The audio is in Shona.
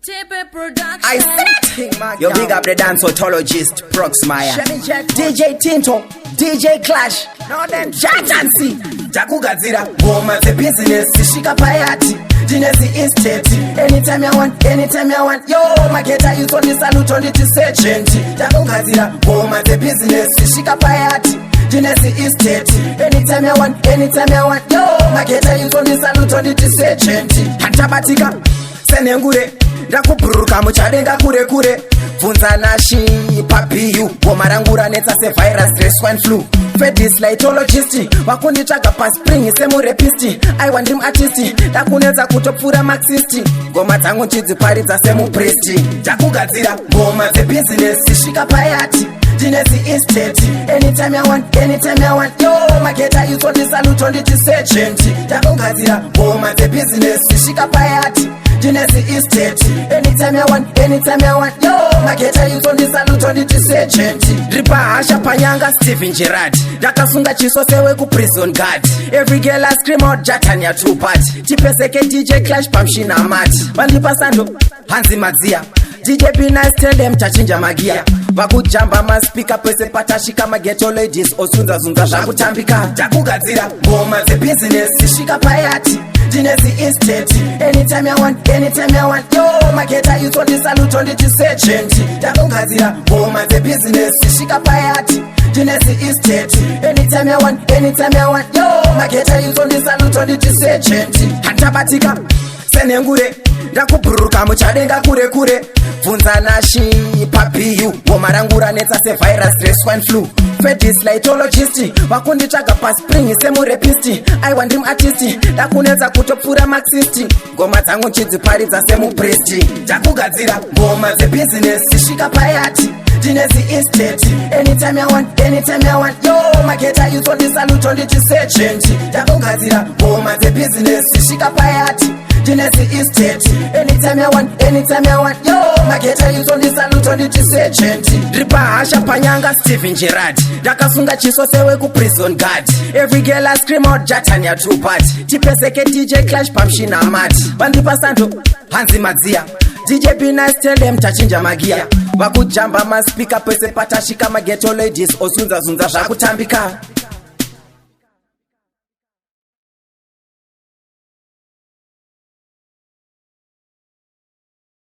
I said, yo, big up the dance autologist, Proxmire, DJ Tinto, DJ Clash, no then Jatansi, Takugazira, Goma, the business, Shika Payati, Dinesi Estate, anytime I want, yo, Maketa, you told me salute on it, say, Genti, Takugazira, Goma, the business, Shika Payati, Dinesi Estate, anytime I want, yo, Maketa, you told me salute on it, say, Genti, Hantabatika, Senengure. Ndakuburuka muchadenga kure kure Funza nashi papiyu Womarangura neta se virus stress swine flu Fedis laitologisti Wakunditaga pa spring semu repisti I want him artisti Ndakuneza kutopfura maxisti Goma tangu nchidzi paridza semu pristi Ndakugadzira Goma ze business Shika payati Dinesi estate Anytime I want yo Maketa you told me salute on it say genti Ndakugadzira Goma ze business Shika payati Dinesi estate anytime I want yo Maketa you told me salute on it say genti Ripa Hasha Panyanga Steven Gerrard Dakasunga chiso sewe ku prison guard every girl I scream out Jatanya two part Chipeseke DJ Clash Pamshina Mat Bandipa Sando Hanzi Mazia DJ be nice tell them chachinja magia Vakujamba maspika pese patashika mageto ladies Osunza zunza shakutambika Takugadzira Goma the business Shika payati Dinesi estate anytime I want yo Maketa you told me salute on it say genti Takugadzira Goma the business Shika payati Dinesi estate anytime I want yo Maketa you told me salute on it say genti Hantabatika Senengure Ndakuburuka muchadenga kure kure Funza nashi papiyu Womarangura neta se virus stress swine flu Fedis laitologisti Wakunditaga pa spring semu repisti I want him artisti Ndakuneza kutopfura maxisti Goma tangu nchidzi paridza semu pristi Takugadzira Goma ze business Shika payati Dinesi estate anytime I want yo Maketa you told me salute on it say genti Takugadzira Goma ze business Shika payati Dinesi estate anytime I want yo Maketa you told me salute on it say genti Ripa Hasha Panyanga Steven Gerrard Dakasunga chiso sewe ku prison guard every girl I scream out Jatanya two part Chipeseke DJ Clash Pamshina Mat Bandipa Sando Hanzi Mazia DJ be nice tell them chachinja magia Vakujamba maspika pese patashika mageto ladies Osunza zunza shakutambika